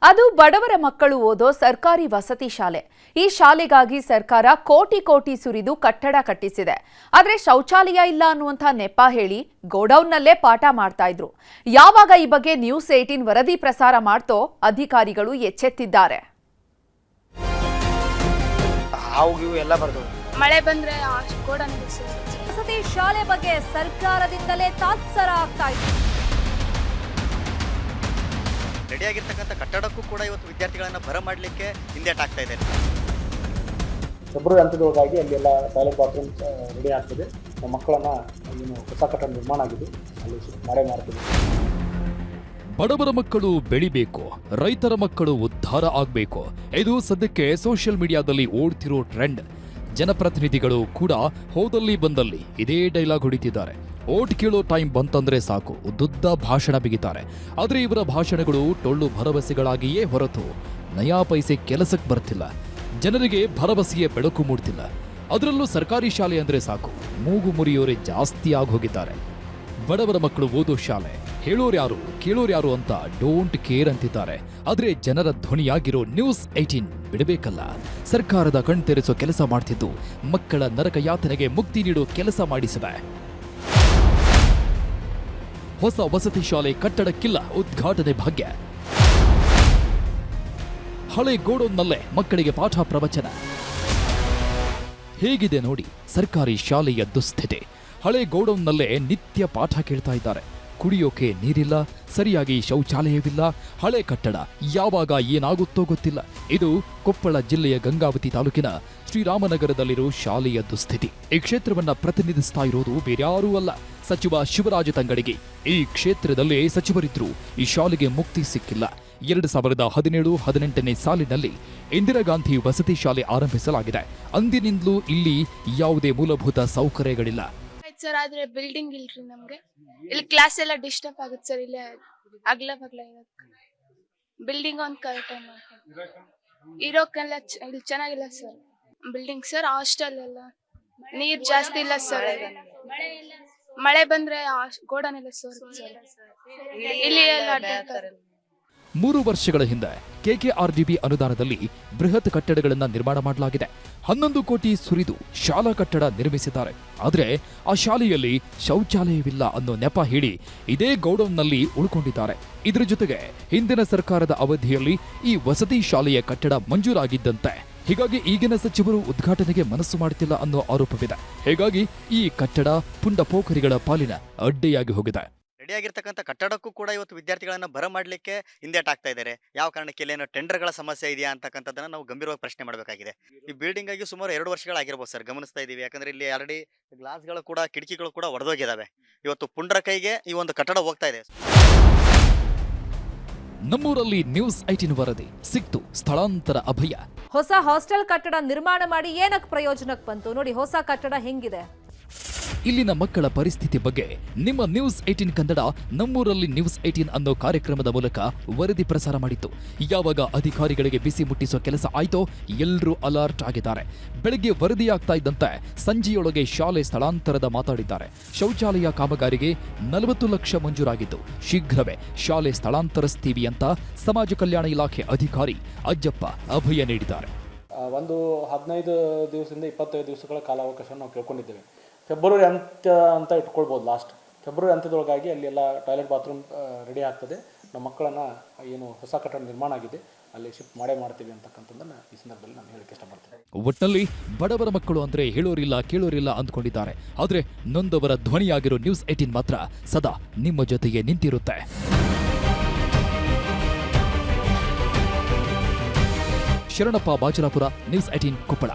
ಅದು ಬಡವರ ಮಕ್ಕಳು ಓದೋ ಸರ್ಕಾರಿ ವಸತಿ ಶಾಲೆ. ಈ ಶಾಲೆಗಾಗಿ ಸರ್ಕಾರ ಕೋಟಿ ಕೋಟಿ ಸುರಿದು ಕಟ್ಟಡ ಕಟ್ಟಿಸಿದೆ. ಆದರೆ ಶೌಚಾಲಯ ಇಲ್ಲ ಅನ್ನುವಂಥ ನೆಪ ಹೇಳಿ ಗೋಡೌನ್ನಲ್ಲೇ ಪಾಠ ಮಾಡ್ತಾ ಇದ್ರು. ಯಾವಾಗ ಈ ಬಗ್ಗೆ ನ್ಯೂಸ್ 18 ವರದಿ ಪ್ರಸಾರ ಮಾಡ್ತೋ ಅಧಿಕಾರಿಗಳು ಎಚ್ಚೆತ್ತಿದ್ದಾರೆ. ಮಳೆ ಬಂದ್ರೆ ವಸತಿ ಶಾಲೆ ಬಗ್ಗೆ ಸರ್ಕಾರದಿಂದಲೇ ತಾತ್ಸರ ಆಗ್ತಾ ಇದೆ. ರೆಡಿಯಾಗಿರ್ತಕ್ಕಂಥ ಕಟ್ಟಡಕ್ಕೂ ಕೂಡ ಇವತ್ತು ವಿದ್ಯಾರ್ಥಿಗಳನ್ನು ಬರಮಾಡಲಿಕ್ಕೆ ಹಿಂದೇಟಾಗ್ತಾ ಇದೆ. ಫೆಬ್ರವರಿ ಹಂತದೊಳಗಾಗಿ ಅಲ್ಲೆಲ್ಲ ಟಾಯ್ಲೆಟ್ ಬಾತ್ರೂಮ್ ರೆಡಿ ಆಗ್ತದೆ. ಮಕ್ಕಳನ್ನ ಹೊಸ ಕಟ್ಟಡ ನಿರ್ಮಾಣ ಆಗಿದೆ, ಅಲ್ಲಿ ಮಾಡೇ ಮಾಡ್ತೀವಿ. ಬಡವರ ಮಕ್ಕಳು ಬೆಳಿಬೇಕು, ರೈತರ ಮಕ್ಕಳು ಉದ್ಧಾರ ಆಗಬೇಕು. ಇದು ಸದ್ಯಕ್ಕೆ ಸೋಷಿಯಲ್ ಮೀಡಿಯಾದಲ್ಲಿ ಓಡ್ತಿರೋ ಟ್ರೆಂಡ್. ಜನಪ್ರತಿನಿಧಿಗಳು ಕೂಡ ಹೋದಲ್ಲಿ ಬಂದಲ್ಲಿ ಇದೇ ಡೈಲಾಗ್ ಹೊಡಿತಿದ್ದಾರೆ. ಓಟ್ ಕೇಳೋ ಟೈಮ್ ಬಂತಂದ್ರೆ ಸಾಕು ಉದ್ದುದ್ದ ಭಾಷಣ ಬಿಗಿತಾರೆ. ಆದರೆ ಇವರ ಭಾಷಣಗಳು ಟೊಳ್ಳು ಭರವಸೆಗಳಾಗಿಯೇ ಹೊರತು ನಯಾ ಪೈಸೆ ಕೆಲಸಕ್ಕೆ ಬರ್ತಿಲ್ಲ. ಜನರಿಗೆ ಭರವಸೆಯ ಬೆಳಕು ಮೂಡ್ತಿಲ್ಲ. ಅದರಲ್ಲೂ ಸರ್ಕಾರಿ ಶಾಲೆ ಅಂದ್ರೆ ಸಾಕು ಮೂಗು ಮುರಿಯೋರೆ ಜಾಸ್ತಿ ಆಗೋಗಿದ್ದಾರೆ. ಬಡವರ ಮಕ್ಕಳು ಓದೋ ಶಾಲೆ, ಹೇಳೋರ್ಯಾರು ಕೇಳೋರ್ಯಾರು ಅಂತ ಡೋಂಟ್ ಕೇರ್ ಅಂತಿದ್ದಾರೆ. ಆದ್ರೆ ಜನರ ಧ್ವನಿಯಾಗಿರೋ ನ್ಯೂಸ್ 18 ಬಿಡಬೇಕಲ್ಲ. ಸರ್ಕಾರದ ಕಣ್ತೆರೆಸೋ ಕೆಲಸ ಮಾಡ್ತಿದ್ದು ಮಕ್ಕಳ ನರಕ ಯಾತನೆಗೆ ಮುಕ್ತಿ ನೀಡೋ ಕೆಲಸ ಮಾಡಿಸಿದೆ. ಹೊಸ ವಸತಿ ಶಾಲೆ ಕಟ್ಟಡಕ್ಕಿಲ್ಲ ಉದ್ಘಾಟನೆ ಭಾಗ್ಯ. ಹಳೆ ಗೋಡೌನ್ನಲ್ಲೇ ಮಕ್ಕಳಿಗೆ ಪಾಠ ಪ್ರವಚನ. ಹೇಗಿದೆ ನೋಡಿ ಸರ್ಕಾರಿ ಶಾಲೆಯ ದುಸ್ಥಿತಿ. ಹಳೆ ಗೋಡೌನ್ನಲ್ಲೇ ನಿತ್ಯ ಪಾಠ ಕೇಳ್ತಾ ಇದ್ದಾರೆ. ಕುಡಿಯೋಕೆ ನೀರಿಲ್ಲ, ಸರಿಯಾಗಿ ಶೌಚಾಲಯವಿಲ್ಲ. ಹಳೆ ಕಟ್ಟಡ ಯಾವಾಗ ಏನಾಗುತ್ತೋ ಗೊತ್ತಿಲ್ಲ. ಇದು ಕೊಪ್ಪಳ ಜಿಲ್ಲೆಯ ಗಂಗಾವತಿ ತಾಲೂಕಿನ ಶ್ರೀರಾಮನಗರದಲ್ಲಿರೋ ಶಾಲೆಯ ದುಸ್ಥಿತಿ. ಈ ಕ್ಷೇತ್ರವನ್ನ ಪ್ರತಿನಿಧಿಸ್ತಾ ಇರೋದು ಬೇರ್ಯಾರೂ ಅಲ್ಲ, ಸಚಿವ ಶಿವರಾಜ ತಂಗಡಗಿ. ಈ ಕ್ಷೇತ್ರದಲ್ಲೇ ಸಚಿವರಿದ್ರು ಈ ಶಾಲೆಗೆ ಮುಕ್ತಿ ಸಿಕ್ಕಿಲ್ಲ. 2017-18ನೇ ಸಾಲಿನಲ್ಲಿ ಇಂದಿರಾ ಗಾಂಧಿ ವಸತಿ ಶಾಲೆ ಆರಂಭಿಸಲಾಗಿದೆ. ಅಂದಿನಿಂದಲೂ ಇಲ್ಲಿ ಯಾವುದೇ ಮೂಲಭೂತ ಸೌಕರ್ಯಗಳಿಲ್ಲ. ಸರ್, ಆದ್ರೆ ಬಿಲ್ಡಿಂಗ್ ಇಲ್ರಿ ನಮ್ಗೆ. ಇಲ್ಲಿ ಕ್ಲಾಸ್ ಎಲ್ಲ ಡಿಸ್ಟರ್ಬ್ ಆಗುತ್ತೆ ಸರ್. ಇಲ್ಲಿ ಅಗ್ಲ ಬಗ್ಲ ಬಿಲ್ಡಿಂಗ್ ಒಂದು ಕರೆಕ್ಟ್ ಇರೋಕೆಲ್ಲ ಇಲ್ಲಿ ಚೆನ್ನಾಗಿಲ್ಲ ಸರ್. ಬಿಲ್ಡಿಂಗ್ ಸರ್, ಹಾಸ್ಟೆಲ್ ಎಲ್ಲ ನೀರ್ ಜಾಸ್ತಿ ಇಲ್ಲ ಸರ್. ಮಳೆ ಬಂದ್ರೆ ಗೋಡನ್ ಎಲ್ಲ ಸರ್. ಇಲ್ಲಿ ಎಲ್ಲ 3 ವರ್ಷಗಳ ಹಿಂದೆ KKRDB ಅನುದಾನದಲ್ಲಿ ಬೃಹತ್ ಕಟ್ಟಡಗಳನ್ನು ನಿರ್ಮಾಣ ಮಾಡಲಾಗಿದೆ. 11 ಕೋಟಿ ಸುರಿದು ಶಾಲಾ ಕಟ್ಟಡ ನಿರ್ಮಿಸಿದ್ದಾರೆ. ಆದರೆ ಆ ಶಾಲೆಯಲ್ಲಿ ಶೌಚಾಲಯವಿಲ್ಲ ಅನ್ನೋ ನೆಪ ಹೇಳಿ ಇದೇ ಗೌಡೌನ್ನಲ್ಲಿ ಉಳ್ಕೊಂಡಿದ್ದಾರೆ. ಇದರ ಜೊತೆಗೆ ಹಿಂದಿನ ಸರ್ಕಾರದ ಅವಧಿಯಲ್ಲಿ ಈ ವಸತಿ ಶಾಲೆಯ ಕಟ್ಟಡ ಮಂಜೂರಾಗಿದ್ದಂತೆ. ಹೀಗಾಗಿ ಈಗಿನ ಸಚಿವರು ಉದ್ಘಾಟನೆಗೆ ಮನಸ್ಸು ಮಾಡುತ್ತಿಲ್ಲ ಅನ್ನೋ ಆರೋಪವಿದೆ. ಹೀಗಾಗಿ ಈ ಕಟ್ಟಡ ಪುಂಡಪೋಖರಿಗಳ ಪಾಲಿನ ಅಡ್ಡೆಯಾಗಿ ಹೋಗಿದೆ. ರೆಡಿಯಾಗಿರ್ತಕ್ಕಂಥ ಕಟ್ಟಡಕ್ಕೂ ಕೂಡ ಇವತ್ತು ವಿದ್ಯಾರ್ಥಿಗಳನ್ನು ಬರಮಾಡಲಿಕ್ಕೆ ಹಿಂದೇಟಾಗ್ತಾ ಇದ್ದಾರೆ. ಯಾವ ಕಾರಣಕ್ಕೆ ಇಲ್ಲೇನೋ ಟೆಂಡರ್ಗಳ ಸಮಸ್ಯೆ ಇದೆಯಾ ಅಂತಕ್ಕಂಥದ್ದನ್ನ ನಾವು ಗಂಭೀರವಾಗಿ ಪ್ರಶ್ನೆ ಮಾಡಬೇಕಾಗಿದೆ. ಈ ಬಿಲ್ಡಿಂಗ್ ಆಗಿ ಸುಮಾರು 2 ವರ್ಷಗಳಾಗಿರ್ಬೋದು ಸರ್, ಗಮನಿಸ್ತಾ ಇದೀವಿ. ಯಾಕಂದ್ರೆ ಇಲ್ಲಿ ಆಲ್ರೆಡಿ ಗ್ಲಾಸ್ಗಳು ಕೂಡ ಕಿಟಕಿಗಳು ಕೂಡ ಒಡೆದೋಗಿದ್ದಾವೆ. ಇವತ್ತು ಪುಂಡ್ರ ಕೈಗೆ ಈ ಒಂದು ಕಟ್ಟಡ ಹೋಗ್ತಾ ಇದೆ. ನಮ್ಮೂರಲ್ಲಿ ನ್ಯೂಸ್ 18 ವರದಿ ಸಿಕ್ತು ಸ್ಥಳಾಂತರ ಅಭಯ. ಹೊಸ ಹಾಸ್ಟೆಲ್ ಕಟ್ಟಡ ನಿರ್ಮಾಣ ಮಾಡಿ ಏನಕ್ಕೆ ಪ್ರಯೋಜನಕ್ಕೆ ಬಂತು ನೋಡಿ. ಹೊಸ ಕಟ್ಟಡ ಹೆಂಗಿದೆ. ಇಲ್ಲಿನ ಮಕ್ಕಳ ಪರಿಸ್ಥಿತಿ ಬಗ್ಗೆ ನಿಮ್ಮ ನ್ಯೂಸ್ 18 ಕನ್ನಡ ನಮ್ಮೂರಲ್ಲಿ ನ್ಯೂಸ್ 18 ಅನ್ನೋ ಕಾರ್ಯಕ್ರಮದ ಮೂಲಕ ವರದಿ ಪ್ರಸಾರ ಮಾಡಿತ್ತು. ಯಾವಾಗ ಅಧಿಕಾರಿಗಳಿಗೆ ಬಿಸಿ ಮುಟ್ಟಿಸೋ ಕೆಲಸ ಆಯ್ತೋ ಎಲ್ಲರೂ ಅಲರ್ಟ್ ಆಗಿದ್ದಾರೆ. ಬೆಳಗ್ಗೆ ವರದಿಯಾಗ್ತಾ ಇದ್ದಂತೆ ಸಂಜೆಯೊಳಗೆ ಶಾಲೆ ಸ್ಥಳಾಂತರದ ಮಾತಾಡಿದ್ದಾರೆ. ಶೌಚಾಲಯ ಕಾಮಗಾರಿಗೆ 40 ಲಕ್ಷ ಮಂಜೂರಾಗಿದ್ದು ಶೀಘ್ರವೇ ಶಾಲೆ ಸ್ಥಳಾಂತರಿಸ್ತೀವಿ ಅಂತ ಸಮಾಜ ಕಲ್ಯಾಣ ಇಲಾಖೆ ಅಧಿಕಾರಿ ಅಜ್ಜಪ್ಪ ಅಭಯ ನೀಡಿದ್ದಾರೆ. ಒಂದು 15 ದಿವಸದಿಂದ 25 ದಿವಸಗಳ ಕಾಲಾವಕಾಶ ನಾವು ಕೇಳ್ಕೊಂಡಿದ್ದೇವೆ. ಫೆಬ್ರವರಿ ಅಂತ್ಯ ಅಂತ ಇಟ್ಕೊಳ್ಬೋದು. ಲಾಸ್ಟ್ ಫೆಬ್ರವರಿ ಅಂತ್ಯದೊಳಗಾಗಿ ಅಲ್ಲೆಲ್ಲ ಟಾಯ್ಲೆಟ್ ಬಾತ್ರೂಮ್ ರೆಡಿ ಆಗ್ತದೆ. ನಮ್ಮ ಮಕ್ಕಳನ್ನು ಹೊಸ ಕಟ್ಟಡ ನಿರ್ಮಾಣ ಆಗಿದೆ, ಅಲ್ಲಿ ಶಿಫ್ಟ್ ಮಾಡೇ ಮಾಡ್ತೀವಿ ಅಂತಕ್ಕಂಥದ್ದನ್ನು ಈ ಸಂದರ್ಭದಲ್ಲಿ ನಾನು ಹೇಳಕ್ಕೆ ಇಷ್ಟಪಡ್ತೇನೆ. ಒಟ್ಟಿನಲ್ಲಿ ಬಡವರ ಮಕ್ಕಳು ಅಂದ್ರೆ ಹೇಳೋರಿಲ್ಲ ಕೇಳೋರಿಲ್ಲ ಅಂದ್ಕೊಂಡಿದ್ದಾರೆ. ಆದರೆ ನೊಂದವರ ಧ್ವನಿಯಾಗಿರೋ ನ್ಯೂಸ್ 18 ಮಾತ್ರ ಸದಾ ನಿಮ್ಮ ಜೊತೆಗೆ ನಿಂತಿರುತ್ತೆ. ಶರಣಪ್ಪ ಬಾಚಲಾಪುರ, ನ್ಯೂಸ್ 18 ಕೊಪ್ಪಳ.